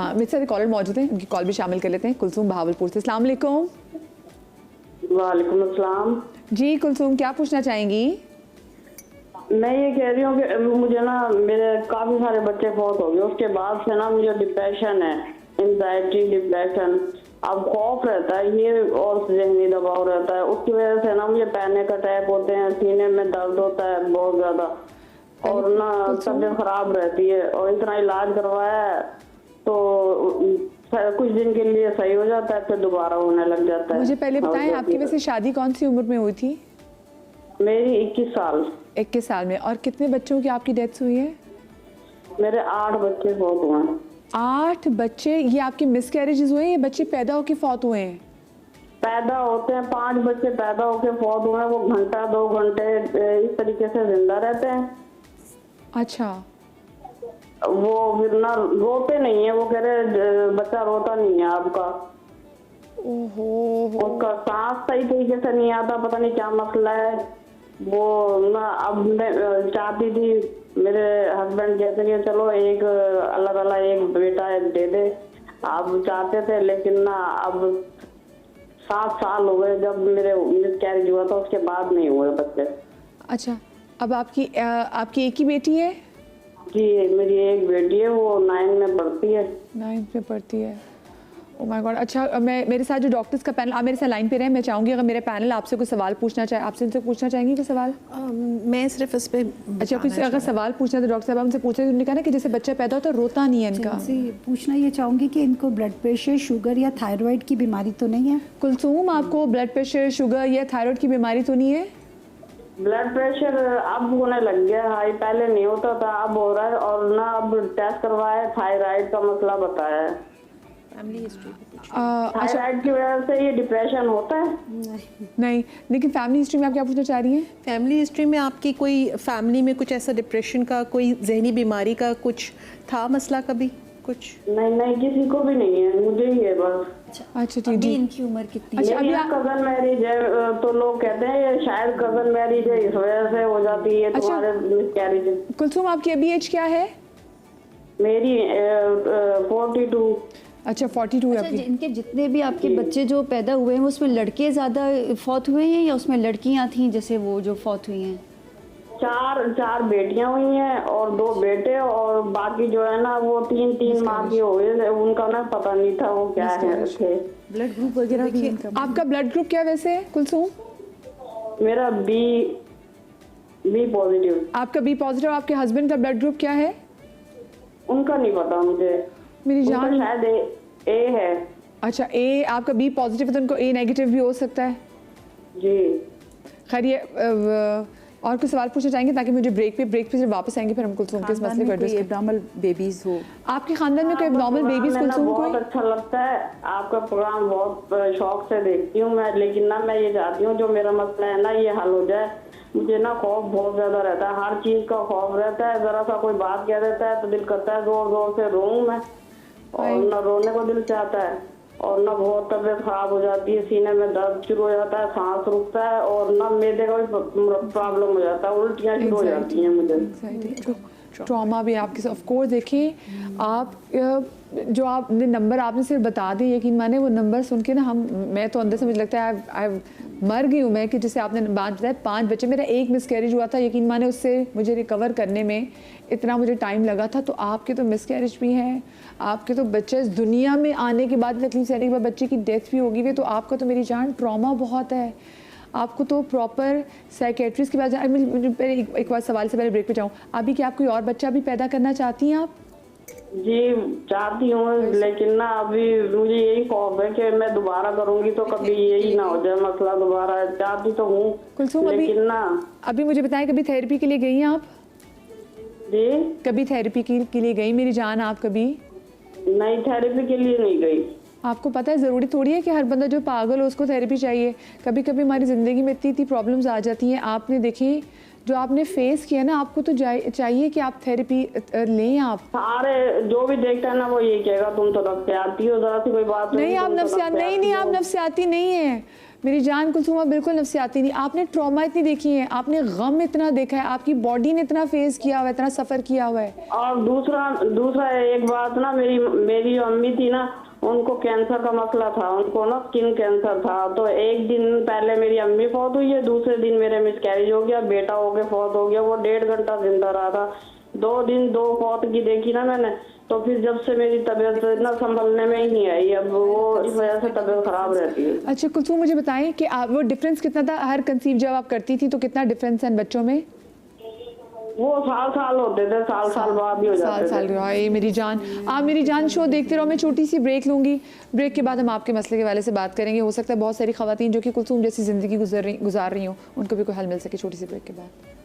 हाँ, मेरे साथ कॉलर मौजूद हैं, उनकी कॉल भी शामिल कर लेते हैं। कुलसूम भावलपुर से। अस्सलाम वालेकुम। वालेकुम अस्सलाम। जी कुलसूम, क्या पूछना चाहेंगी? मैं ये कह रही हूँ कि मुझे ना मेरे काफी सारे बच्चे फौत हो गए, उसके बाद से ना मुझे डिप्रेशन है, एंजाइटी, डिप्रेशन, अब खौफ रहता है ये और ज़हनी दबाव रहता है। उसकी वजह से ना मुझे पैनिक अटैक होते हैं, सीने में दर्द होता है बहुत ज्यादा, और ना तबीयत खराब रहती है। और इतना इलाज करवाया है तो कुछ दिन के लिए सही हो जाता है, फिर दोबारा होने लग जाता है। मुझे पहले बताएं, आपकी वैसे शादी कौन सी उम्र में हुई थी? मेरी 21 साल। 21 साल में। और कितने बच्चों की आपकी डेथ हुई है? मेरे 8 बच्चे फौत हुए हैं। 8 बच्चे? ये आपके मिसकैरेजेस हुए हैं, ये बच्चे पैदा होके फौत हुए हैं? पैदा होते हैं 5 बच्चे पैदा होके फौत हुए हैं। वो घंटा 2 घंटे इस तरीके से जिंदा रहते हैं। अच्छा। वो फिर ना रोते नहीं है, वो कह रहे बच्चा रोता नहीं है आपका। ओहो। उसका सांस सही तरीके से नहीं आता, पता नहीं क्या मसला है। वो ना अब मैं चाहती थी, मेरे हस्बैंड कहते कि चलो एक अल्लाह ताला एक बेटा दे दे, आप चाहते थे, लेकिन ना अब 7 साल हो गए जब मेरे मिसकैरेज हुआ था, उसके बाद नहीं हुए बच्चे। अच्छा, अब आपकी एक ही बेटी है? जी, मेरी एक बेटी है, वो 9 में पढ़ती है। 9th में पढ़ती है। Oh my God. अच्छा, मेरे साथ जो डॉक्टर्स का पैनल, आप मेरे साथ लाइन पे रहे, मैं चाहूँगी अगर मेरे पैनल आपसे कोई सवाल पूछना चाहे, आपसे उनसे पूछना चाहेंगी कोई सवाल? मैं सिर्फ इस पे अच्छा, कुछ अगर सवाल पूछना तो डॉक्टर साहब उनसे पूछे। उन्होंने कहा ना कि जैसे बच्चा पैदा होता है रोता नहीं है इनका। पूछना ये चाहूँगी कि इनको ब्लड प्रेशर, शुगर या थायराइड की बीमारी तो नहीं है? कुलसूम, आपको ब्लड प्रेशर, शुगर या थायराइड की बीमारी तो नहीं है? ब्लड प्रेशर अब होने लग गया हाई, पहले नहीं होता था, अब हो रहा है। और ना अब टेस्ट करवाया, थायराइड का मसला बताया है। फैमिली हिस्ट्री थायराइड की वजह से ये डिप्रेशन होता है? नहीं, लेकिन फैमिली हिस्ट्री में आप क्या पूछना चाह रही हैं? फैमिली हिस्ट्री में आपकी कोई फैमिली में कुछ ऐसा डिप्रेशन का, कोई जहनी बीमारी का कुछ था मसला कभी कुछ? नहीं, किसी को भी नहीं है, मुझे ही है बस। अच्छा ठीक है। इनकी उम्र कितनी? अच्छा, मेरी कजन मैरिज है, तो लोग कहते हैं ये शायद कजन मैरिज है, इस वजह से हो जाती है तुम्हारे मिसकैरेज। कुलसूम, आपकी अभी एज क्या है? मेरी 42। अच्छा, 42 है आपकी। इनके जितने भी आपके बच्चे जो पैदा हुए हैं उसमें लड़के ज़्यादा फौत हुए हैं या उसमें लड़कियां थीं जैसे वो जो फौत हुई हैं? चार बेटियां हुई हैं और 2 बेटे, और बाकी जो है ना वो 3 माह की हो गए, उनका ना पता नहीं था वो क्या है थे। ब्लड ग्रुप वगैरह भी इनका? आपका ब्लड ग्रुप क्या वैसे है कुलसूम? मेरा बी पॉजिटिव। आपका बी पॉजिटिव। आपके हस्बैंड का ब्लड ग्रुप क्या है? उनका नहीं पता मुझे, मेरी उनका जान। शायद ए है। अच्छा, ए। आपका बी पॉजिटिव है तो उनको ए नेगेटिव भी हो सकता है। जी। खैर, ये और कुछ सवाल पूछना चाहेंगे ताकि मुझे ब्रेक पे जब वापस आएंगे फिर हम कुलसूम के इस मसले को एड्रेस करें। एब्नॉर्मल बेबीज हो आपके खानदान में कोई एब्नॉर्मल बेबीज कुलसूम बहुत कोई? अच्छा लगता है आपका प्रोग्राम, बहुत शौक से देखती हूँ मैं, लेकिन ना मैं ये चाहती हूँ जो मेरा मसला है ना ये हल हो जाए। मुझे ना खौफ बहुत ज्यादा रहता है, हर चीज का खौफ रहता है। जरा सा कोई बात कह देता है तो दिल करता है जोर जोर से रोऊं मैं, और ना रोने को दिल चाहता है, और ना बहुत तबीयत खराब हो जाती है, सीने में दर्द शुरू हो जाता है, सांस रुकता है, और ना मैदे का भी प्रॉब्लम हो जाता है, उल्टियाँ शुरू हो जाती हैं मुझे। ट्रॉमा भी आपके साथ। ऑफ कोर्स देखिए, आप जो आपने नंबर आपने सिर्फ बता दिए, यकीन माने वो नंबर सुन के ना मैं तो अंदर से मुझे लगता है आई मर गई हूँ मैं कि जैसे आपने बात बताया 5 बच्चे, मेरा एक मिसकैरेज हुआ था, यकीन माने उससे मुझे रिकवर करने में इतना मुझे टाइम लगा था। तो आपके तो मिसकैरेज भी हैं, आपके तो बच्चे इस दुनिया में आने के बाद, तकलीफ सहने के बाद बच्चे की डेथ भी होगी भी, तो आपका तो मेरी जान ट्रॉमा बहुत है। आपको तो प्रॉपर साइकेट्रिस्ट के पास एक बार सवाल से पहले ब्रेक पे जाऊँ, अभी क्या आप कोई और बच्चा भी पैदा करना चाहती हैं आप? जी चाहती हूँ, लेकिन ना अभी मुझे यही खौफ है कि मैं दोबारा करूँगी तो कभी यही ना हो जाए मसला दोबारा। चाहती तो हूँ कुलसूम, लेकिन ना। अभी मुझे बताएं, कभी थेरेपी के लिए गई हैं आप? जी, कभी थेरेपी के लिए गई मेरी जान आप कभी? नहीं, थेरेपी के लिए नहीं गई। आपको पता है ज़रूरी थोड़ी है कि हर बंदा जो पागल हो उसको थेरेपी चाहिए। कभी कभी हमारी ज़िंदगी में इतनी प्रॉब्लम्स आ जाती हैं। आपने देखी जो आपने फेस किया ना, आपको तो चाहिए कि आप थेरेपी लें। आप सारे जो भी देखता है ना वो ये कहेगा तुम तो नफ्सियाती हो, जरा सी कोई बात नहीं, आप नफ्सियाती नहीं, आप नफ्सियाती नहीं है। मेरी जान कुलसुम बिल्कुल नफसियाती नहीं, आपने ट्रॉमा इतनी देखी है, आपने गम इतना देखा है, आपकी बॉडी ने इतना फेस किया हुआ है, इतना सफ़र किया हुआ है। और दूसरा एक बात ना, मेरी जो अम्मी थी ना, उनको कैंसर का मसला था, उनको ना स्किन कैंसर था। तो एक दिन पहले मेरी अम्मी फौत हुई है, दूसरे दिन मेरे मिसकैरेज हो गया, बेटा हो गया फौत हो गया। वो 1.5 घंटा जिंदा रहा था। 2 दिन 2 फौत की देखी ना मैंने, तो फिर जब से मेरी तबीयत इतना संभलने में ही नहीं आई। अब वो इस वजह से तबीयत खराब रहती है। अच्छा कुलसुम, मुझे बताएं कि आप वो डिफरेंस कितना था हर कंसीव जब आप करती थी, तो कितना डिफरेंस है इन बच्चों में? वो साल होते थे, साल बाद भी हो जाते थे। साल हाय मेरी जान। आप मेरी जान शो देखते रहो, मैं छोटी सी ब्रेक लूंगी। ब्रेक के बाद हम आपके मसले के वाले से बात करेंगे। हो सकता है बहुत सारी खवातीन जो कि कुलसुम जैसी ज़िंदगी गुजार रही हों, उनको भी कोई हल मिल सके छोटी सी ब्रेक के बाद।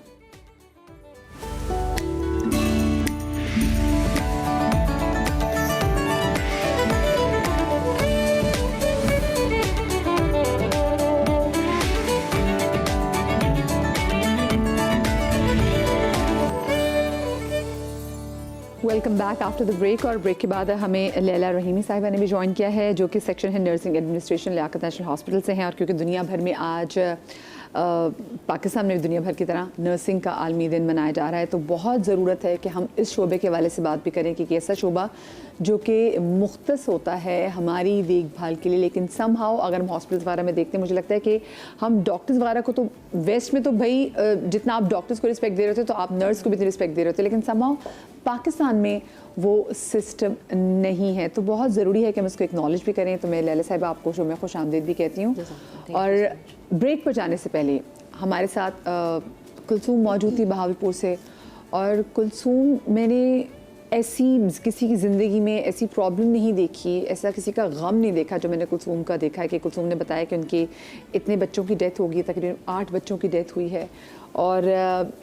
Welcome back after the break. और ब्रेक के बाद हमें लैला रहीमी साहिबा ने भी ज्वाइन किया है, जो कि सेक्शन है nursing administration Liaquat national hospital से हैं। और क्योंकि दुनिया भर में आज पाकिस्तान में दुनिया भर की तरह नर्सिंग का आलमी दिन मनाया जा रहा है, तो बहुत ज़रूरत है कि हम इस शोबे के हवाले से बात भी करें कि ऐसा शोबा जो कि मुख्तस होता है हमारी देखभाल के लिए, लेकिन समहाउ अगर हम हॉस्पिटल्स वगैरह में देखते हैं, मुझे लगता है कि हम डॉक्टर्स वगैरह को तो वेस्ट में तो भाई जितना आप डॉक्टर्स को रिस्पेक्ट दे रहे थे, तो आप नर्स को भी इतनी रिस्पेक्ट दे रहे थे, लेकिन समहाउ पाकिस्तान में वो सिस्टम नहीं है। तो बहुत ज़रूरी है कि हम इसको एक्नॉलेज भी करें। तो मैं लैला साहिब आपको शो में खुश आमदीद भी कहती हूँ। और ब्रेक पर जाने से पहले हमारे साथ कुलसुम मौजूद थी बहावलपुर से। और कुलसुम, मैंने ऐसी किसी की ज़िंदगी में ऐसी प्रॉब्लम नहीं देखी, ऐसा किसी का गम नहीं देखा जो मैंने कुलसुम का देखा है। कि कुलसुम ने बताया कि उनके इतने बच्चों की डेथ होगी, तकरीबन 8 बच्चों की डेथ हुई है। और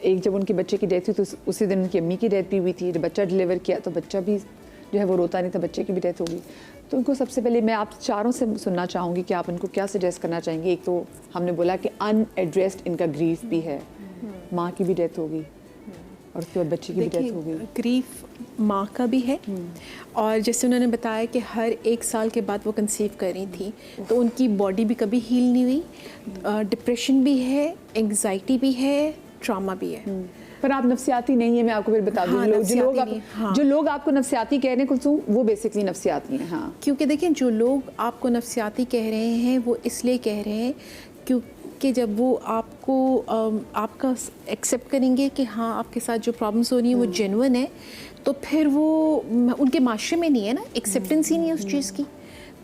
एक जब उनके बच्चे की डेथ हुई तो उसी दिन उनकी अम्मी की डेथ भी हुई थी। जब बच्चा डिलीवर किया तो बच्चा भी जो है वो रोता नहीं था, बच्चे की भी डेथ होगी। तो उनको सबसे पहले मैं आप चारों से सुनना चाहूँगी कि आप उनको क्या सजेस्ट करना चाहेंगे। एक तो हमने बोला कि अनएड्रेस्ड इनका ग्रीफ भी है, माँ की भी डेथ होगी और उसके बाद बच्चे की भी डेथ होगी। ग्रीफ माँ का भी है, और जैसे उन्होंने बताया कि हर 1 साल के बाद वो कंसीव कर रही थी, तो उनकी बॉडी भी कभी हील नहीं हुई। डिप्रेशन भी है, एंग्जाइटी भी है, ट्रॉमा भी है। पर आप नफसियाती नहीं है, मैं आपको फिर बता दूँ। जो लोग आपको नफसियाती कह रहे हैं कुलसुम, वो बेसिकली नफसियाती हैं। हाँ, क्योंकि देखें, जो लोग आपको नफसियाती कह रहे हैं वो इसलिए कह रहे हैं क्योंकि जब वो आपको आपका एक्सेप्ट करेंगे कि हाँ आपके साथ जो प्रॉब्लम्स हो रही हैं वो जेन्युइन है, तो फिर वो उनके माशरे में नहीं है ना, एक्सेप्टेंस ही नहीं है उस चीज़ की।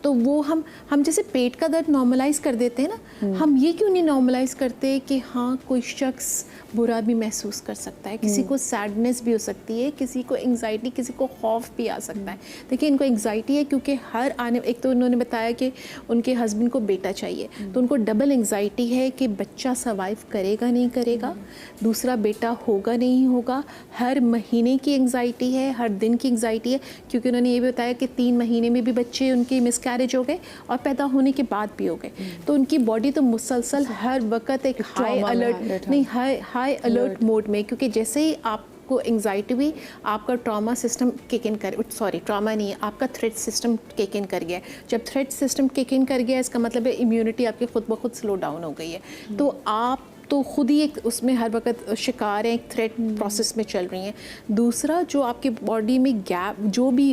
तो वो हम जैसे पेट का दर्द नॉर्मलाइज कर देते हैं ना, हम ये क्यों नहीं नॉर्मलाइज करते कि हाँ कोई शख्स बुरा भी महसूस कर सकता है, किसी को सैडनेस भी हो सकती है, किसी को एंग्जाइटी, किसी को खौफ भी आ सकता है। देखिए, इनको एंग्जाइटी है क्योंकि एक तो उन्होंने बताया कि उनके हस्बैंड को बेटा चाहिए, तो उनको डबल एंग्जाइटी है कि बच्चा सर्वाइव करेगा नहीं करेगा, दूसरा बेटा होगा नहीं होगा। हर महीने की एंग्जाइटी है, हर दिन की एंग्जाइटी है, क्योंकि उन्होंने ये भी बताया कि 3 महीने में भी बच्चे उनके मिसकैरेज हो गए और पैदा होने के बाद भी हो गए। तो उनकी बॉडी तो मुसलसल हर वक्त एक हाई अलर्ट नहीं हाई अलर्ट मोड में, क्योंकि जैसे ही आपको एंग्जाइटी हुई, आपका ट्रॉमा सिस्टम किक इन कर ट्रॉमा नहीं है, आपका थ्रेट सिस्टम किक इन कर गया। जब थ्रेट सिस्टम किक इन कर गया, इसका मतलब है इम्यूनिटी आपकी खुद ब खुद स्लो डाउन हो गई है। तो आप तो खुद ही एक उसमें हर वक्त शिकार हैं, एक थ्रेट प्रोसेस में चल रही हैं। दूसरा, जो आपकी बॉडी में गैप जो भी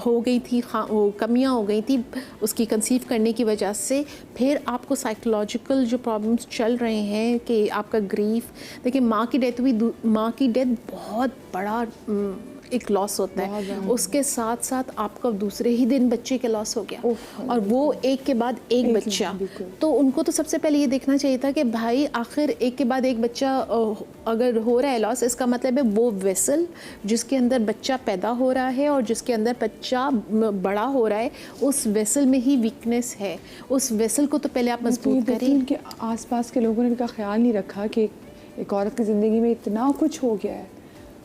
हो गई थी, कमियां हो गई थी उसकी कंसीव करने की वजह से, फिर आपको साइकोलॉजिकल जो प्रॉब्लम्स चल रहे हैं कि आपका ग्रीफ। देखिए, माँ की डेथ हुई, माँ की डेथ बहुत बड़ा एक लॉस होता है, उसके साथ साथ आपका दूसरे ही दिन बच्चे का लॉस हो गया, और वो एक के बाद एक बच्चा। तो उनको तो सबसे पहले ये देखना चाहिए था कि भाई आखिर एक के बाद एक बच्चा अगर हो रहा है लॉस, इसका मतलब है वो वेसल जिसके अंदर बच्चा पैदा हो रहा है और जिसके अंदर बच्चा बड़ा हो रहा है, उस वेसल में ही वीकनेस है। उस वेसल को तो पहले आप मजबूत करें। उनके आसपास के लोगों ने इनका ख्याल नहीं रखा कि एक औरत की ज़िंदगी में इतना कुछ हो गया है,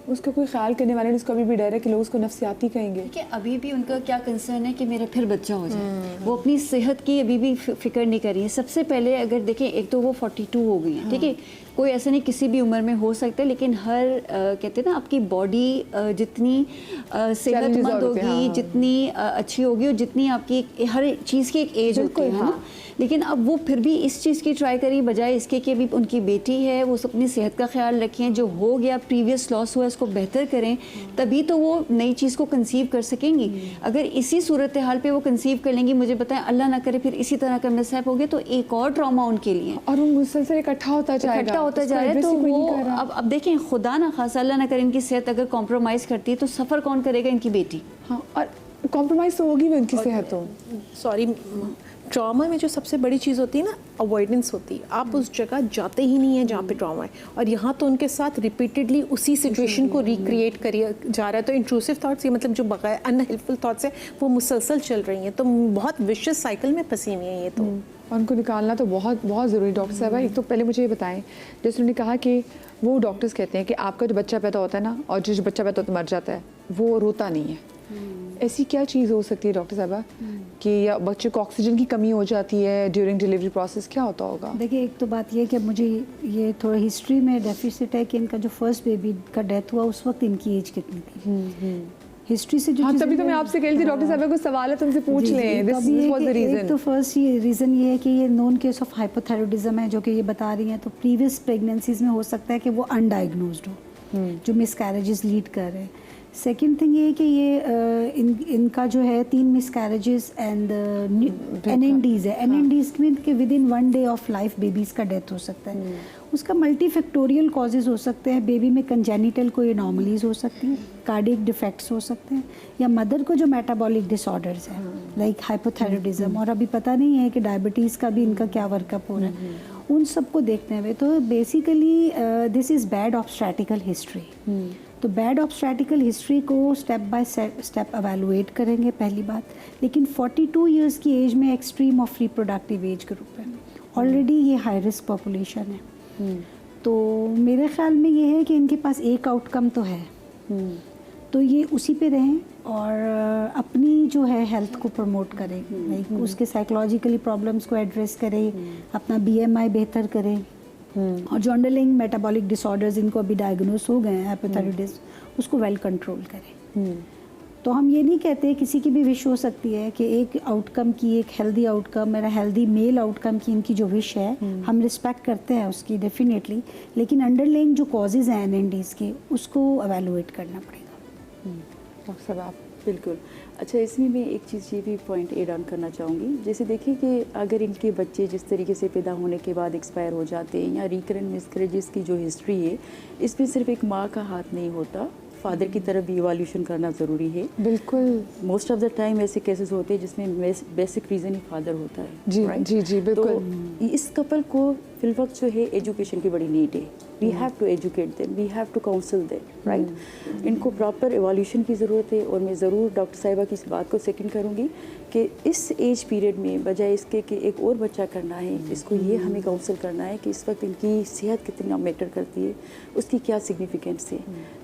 उसका कोई ख्याल करने वाले नहीं। उसको अभी भी डर है कि लोग उसको नफसियाती कहेंगे। कि अभी भी उनका क्या कंसर्न है कि मेरा फिर बच्चा हो जाए। वो अपनी सेहत की अभी भी फिक्र नहीं कर रही है। सबसे पहले अगर देखें, एक तो वो 42 हो गई हैं, ठीक है, कोई ऐसा नहीं, किसी भी उम्र में हो सकता है, लेकिन हर कहते हैं ना आपकी बॉडी जितनी सेहतमंद और होते हैं, होगी, हाँ। जितनी अच्छी होगी, और जितनी आपकी हर चीज़ की एक एज होती है ना। हाँ। लेकिन अब वो फिर भी इस चीज़ की ट्राई करी, बजाय इसके कि अभी उनकी बेटी है, वो अपनी सेहत का ख्याल रखें, जो हो गया प्रीवियस लॉस हुआ उसको बेहतर करें, तभी तो वो नई चीज़ को कंसीव कर सकेंगी। अगर इसी सूरत हाल पे वो कंसीव कर लेंगी, मुझे बताएं अल्लाह ना करे फिर इसी तरह का मिसहैप हो गया तो एक और ट्रॉमा उनके लिए और वो मुसलसल इकट्ठा होता जाएगा, इकट्ठा होता उसको जा रहा है। address तो ही कोई नहीं वो कर रहा। अब देखें, खुदा ना खासा अल्लाह ना करे इनकी सेहत अगर कॉम्प्रोमाइज़ करती है तो सफ़र कौन करेगा? इनकी बेटी। हाँ, और कॉम्प्रोमाइज़ तो होगी भी उनकी सेहत तो। सॉरी, ट्रॉमा में जो सबसे बड़ी चीज़ होती है ना, अवॉइडेंस होती है। आप उस जगह जाते ही नहीं है जहाँ पे ट्रॉमा है, और यहाँ तो उनके साथ रिपीटेडली उसी सिचुएशन को रिक्रिएट करिए जा रहा है। तो इंट्रूसिव थॉट्स, ये मतलब जो बगैर अनहेल्पफुल थॉट्स है वो मुसलसल चल रही हैं, तो बहुत विशियस साइकिल में फंसी हुई हैं ये तो। और उनको निकालना तो बहुत बहुत ज़रूरी। डॉक्टर साहब, एक तो पहले मुझे ये बताएं, जैसे उन्होंने कहा कि वो डॉक्टर्स कहते हैं कि आपका जो बच्चा पैदा होता है ना, और जो बच्चा पैदा होता है मर जाता है, वो रोता नहीं है। ऐसी क्या चीज़ हो सकती है डॉक्टर साहबा कि या बच्चे को ऑक्सीजन की कमी हो जाती है ड्यूरिंग डिलीवरी प्रोसेस, क्या होता होगा? देखिए, एक तो बात ये है कि मुझे ये थोड़ा हिस्ट्री में डेफिसिट है कि इनका जो फर्स्ट बेबी का डेथ हुआ उस वक्त इनकी एज कितनी थी। हिस्ट्री से जो हाँ, चीज़ें तभी तो मैं आपसे कह रही थी डॉक्टर साहब, कोई सवाल है तुमसे पूछ जी, जी, लें। तो दिस अभी वाज द एक रीजन। तो फर्स्ट ये रीज़न ये है कि ये नोन केस ऑफ हाइपोथायराइडिज्म है जो कि ये बता रही हैं, तो प्रीवियस प्रेगनेंसीज में हो सकता है कि वो अनडायग्नोज्ड हो, जो मिसकैरेजेस लीड कर रहे हैं। सेकेंड थिंग ये है कि ये इनका जो है 3 मिसकैरेजेस एंड एनएनडीज़ है। एनएनडीज़ में कि with in 1 day of life babies का डेथ हो सकता है। उसका मल्टीफैक्टोरियल कॉजेज़ हो सकते हैं। बेबी में कंजेनिटल कोई एनॉमलीज हो सकती हैं, कार्डियक डिफेक्ट्स हो सकते हैं, या मदर को जो मेटाबॉलिक डिसऑर्डर्स हैं लाइक हाइपोथायराइडिज्म, और अभी पता नहीं है कि डायबिटीज़ का भी इनका क्या वर्कअप हो रहा है, उन सबको देखते हुए तो basically this is bad obstetrical history. तो बैड ऑब्स्टेट्रिकल हिस्ट्री को स्टेप बाय स्टेप एवेलुएट करेंगे पहली बात। लेकिन 42 इयर्स की एज में extreme of reproductive age group है, ऑलरेडी ये हाई रिस्क पॉपुलेशन है। तो मेरे ख्याल में ये है कि इनके पास एक आउटकम तो है, तो ये उसी पे रहें और अपनी जो है हेल्थ को प्रमोट करें, लाइक उसके साइकोलॉजिकली प्रॉब्लम्स को एड्रेस करें, अपना BMI बेहतर करें, और जो अंडरलाइंग मेटाबॉलिक डिसऑर्डर्स इनको अभी डायग्नोस हो गए हैं हाइपोथायराइडिज्म, उसको वेल कंट्रोल करें। तो हम ये नहीं कहते, किसी की भी विश हो सकती है कि एक आउटकम की, एक हेल्दी आउटकम, मेरा हेल्दी मेल आउटकम की इनकी जो विश है, हम रिस्पेक्ट करते हैं उसकी डेफिनेटली, लेकिन अंडरलाइंग जो कॉजेज़ हैं एनएनडीज़ के, उसको एवेलुएट करना पड़ेगा। डॉक्टर साहब आप बिल्कुल। अच्छा, इसमें मैं एक चीज़ ये भी पॉइंट एड ऑन करना चाहूँगी। जैसे देखिए कि अगर इनके बच्चे जिस तरीके से पैदा होने के बाद एक्सपायर हो जाते हैं, या रिकरेंट मिसकैरेजेस की जो हिस्ट्री है, इसमें सिर्फ एक माँ का हाथ नहीं होता, फादर की तरफ भी इवोल्यूशन करना ज़रूरी है। बिल्कुल। मोस्ट ऑफ द टाइम ऐसे केसेस होते हैं जिसमें बेसिक रीज़न ही फादर होता है। जी right? जी जी बिल्कुल। तो इस कपल को फिलवक्त जो है एजुकेशन की बड़ी नीड है। We have to educate them, we have to counsel them, right. इनको प्रॉपर एवोल्यूशन की ज़रूरत है। और मैं ज़रूर डॉक्टर साहिबा की इस बात को सेकंड करूँगी कि इस एज पीरियड में बजाय इसके कि एक और बच्चा करना है, इसको ये हमें काउंसिल करना है कि इस वक्त इनकी सेहत कितना मैटर करती है, उसकी क्या सिग्निफिकेंस है।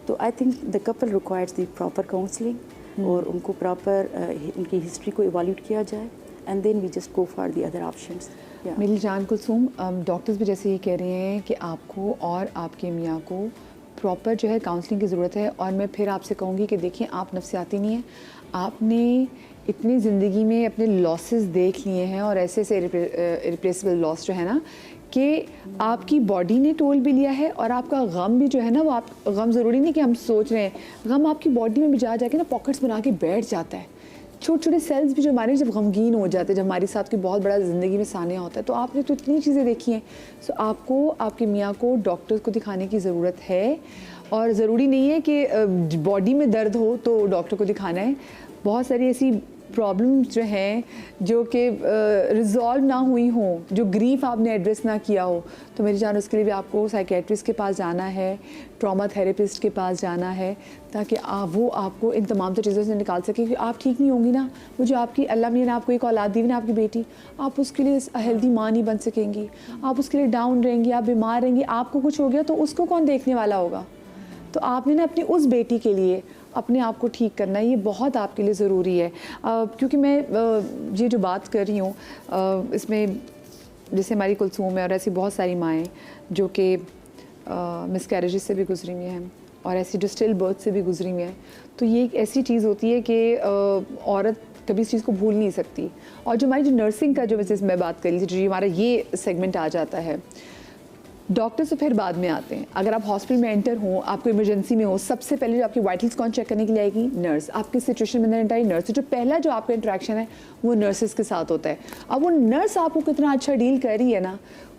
तो I think the couple requires the proper counselling, और उनको प्रॉपर उनकी हिस्ट्री को इवोल्यूट किया जाए, and then we just go for the other options. मेरी जान कुलसूम, डॉक्टर्स भी जैसे ये कह रहे हैं कि आपको और आपके मियाँ को प्रॉपर जो है काउंसलिंग की ज़रूरत है। और मैं फिर आपसे कहूँगी कि देखिए, आप नफ्सियाती नहीं हैं, आपने इतनी ज़िंदगी में अपने लॉसेस देख लिए हैं, और ऐसे ऐसे इरिप्लेसेबल लॉस जो है ना, कि आपकी बॉडी ने टोल भी लिया है, और आपका गम भी जो है ना, वो आप गम ज़रूरी नहीं कि हम सोच रहे हैं, गम आपकी बॉडी में भी जा के ना पॉकेट्स बना के बैठ जाता है। छोटे छोटे सेल्स भी जो हमारे जब गमगीन हो जाते हैं, जब हमारे साथ कोई बहुत बड़ा ज़िंदगी में सानिया होता है, तो आपने तो इतनी चीज़ें देखी हैं। सो आपको आपके मियाँ को डॉक्टर्स को दिखाने की ज़रूरत है, और ज़रूरी नहीं है कि बॉडी में दर्द हो तो डॉक्टर को दिखाना है। बहुत सारी ऐसी प्रॉब्लम्स जो हैं जो कि रिजॉल्व ना हुई हों, जो ग्रीफ आपने एड्रेस ना किया हो, तो मेरी जान उसके लिए भी आपको साइकेट्रिस्ट के पास जाना है, ट्रॉमा थेरेपिस्ट के पास जाना है, ताकि वो आपको इन तमाम चीज़ों से निकाल सके। कि आप ठीक नहीं होंगी ना, वो जो आपकी अल्लाह मियाँ ने आपको एक औलाद दी ना, आपकी बेटी, आप उसके लिए हेल्दी माँ नहीं बन सकेंगी, आप उसके लिए डाउन रहेंगी, आप बीमार रहेंगी, आपको कुछ हो गया तो उसको कौन देखने वाला होगा। तो आपने ना अपनी उस बेटी के लिए अपने आप को ठीक करना, ये बहुत आपके लिए ज़रूरी है। क्योंकि मैं ये जो बात कर रही हूँ, इसमें जैसे हमारी कुलसूम है और ऐसी बहुत सारी माएँ जो कि मिसकैरेजेस से भी गुजरी हुई हैं और ऐसी जो स्टिल बर्थ से भी गुजरी हुई हैं, तो ये एक ऐसी चीज़ होती है कि औरत कभी इस चीज़ को भूल नहीं सकती। और जो हमारी जो नर्सिंग का जो वैसे मैं बात कर रही थी, जो हमारा ये सेगमेंट आ जाता है, डॉक्टर से फिर बाद में आते हैं। अगर आप हॉस्पिटल में एंटर हो, आपको इमरजेंसी में हो, सबसे पहले जो आपकी वाइटल्स कौन चेक करने के लिए आएगी? नर्स। आपकी सिचुएशन में एंटर आई नर्स, तो जो पहला जो आपका इंटरेक्शन है वो नर्सेज के साथ होता है। अब वो नर्स आपको कितना अच्छा डील कर रही है ना,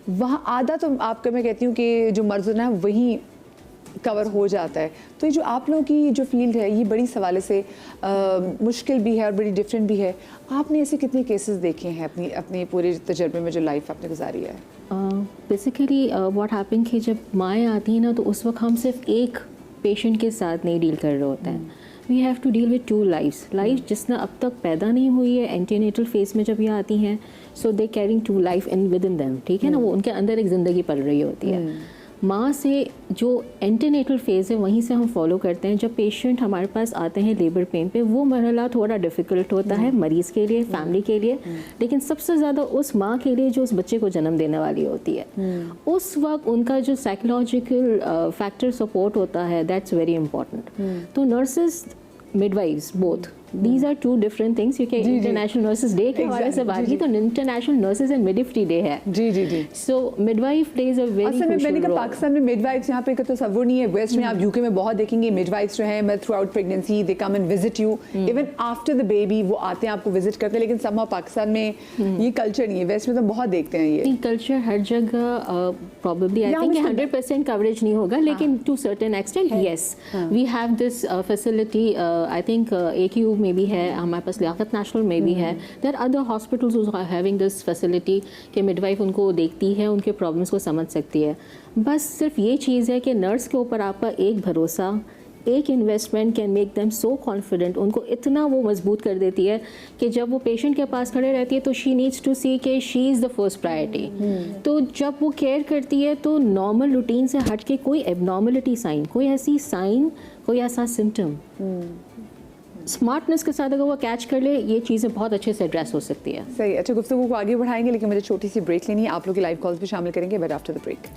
वहाँ आधा तो आपका मैं कहती हूँ कि जो मर्ज है वहीं कवर हो जाता है। तो ये जो आप लोगों की जो फील्ड है ये बड़ी सवाल से मुश्किल भी है और बड़ी डिफरेंट भी है। आपने ऐसे कितने केसेस देखे हैं अपनी अपने पूरे तजर्बे में जो लाइफ आपने गुजारी है? बेसिकली व्हाट हैपन कि जब माएँ आती हैं ना, तो उस वक्त हम सिर्फ एक पेशेंट के साथ नहीं डील कर रहे होते हैं। We have to deal with 2 lifes. Life जिसने अब तक पैदा नहीं हुई है, एंटीनेटल फेज में जब ये आती हैं, so they carrying 2 life in with in them, ठीक है ना। वो उनके अंदर एक ज़िंदगी पल रही होती है। माँ से जो एंटीनेटल फेज़ है वहीं से हम फॉलो करते हैं। जब पेशेंट हमारे पास आते हैं लेबर पेन पे, वो मरहला थोड़ा डिफ़िकल्ट होता है मरीज़ के लिए, फैमिली के लिए, लेकिन सबसे ज़्यादा उस माँ के लिए जो उस बच्चे को जन्म देने वाली होती है। उस वक्त उनका जो साइकोलॉजिकल फैक्टर सपोर्ट होता है, दैट्स वेरी इंपॉर्टेंट। तो nurses, midwives, both these are 2 different things. क्योंकि इंटरनेशनल नर्सेज डे के हवाले से बात की, तो international nurses and midwifery day है। जी जी जी। So midwife plays a very असल में मैंने कहा पाकिस्तान में मिडवाइफ्स यहाँ पे का तो तस्वुर नहीं है। वेस्ट में आप यूके में बहुत देखेंगे मिडवाइफ्स जो हैं, मैं through out pregnancy they come and visit you, even after the baby वो आते हैं आपको विजिट करते हैं। लेकिन समहाउ पाकिस्तान में ये कल्चर नहीं है। वेस्ट में तो बहुत देखते हैं ये कल्चर हर जगह। प्रॉब्लली आई थिंक 100% कवरेज नहीं होगा, लेकिन to certain extent yes we have this facility. I think AQU में भी है, हमारे पास लियाकत नेशनल में भी है। There other hospitals who are having this facility कि मिडवाइफ उनको देखती है, उनके प्रॉब्लम्स को समझ सकती है। बस सिर्फ ये चीज़ है कि नर्स के ऊपर आपका एक भरोसा, एक investment can make them so confident, उनको इतना वो मजबूत कर देती है कि जब वो पेशेंट के पास खड़े रहती है तो शी नीड्स टू सी कि she is the first priority. तो जब वो केयर करती है तो नॉर्मल रूटीन से हट के कोई एबनॉर्मलिटी साइन, कोई ऐसी साइन, कोई ऐसा सिम्टम स्मार्टनेस के साथ अगर वो कैच कर ले, ये चीज़ें बहुत अच्छे से एड्रेस हो सकती है। सही। अच्छा, गुफ्तगू को आगे बढ़ाएंगे, लेकिन मुझे छोटी सी ब्रेक लेनी है। आप लोग की लाइव कॉल्स भी शामिल करेंगे बट आफ्टर द ब्रेक।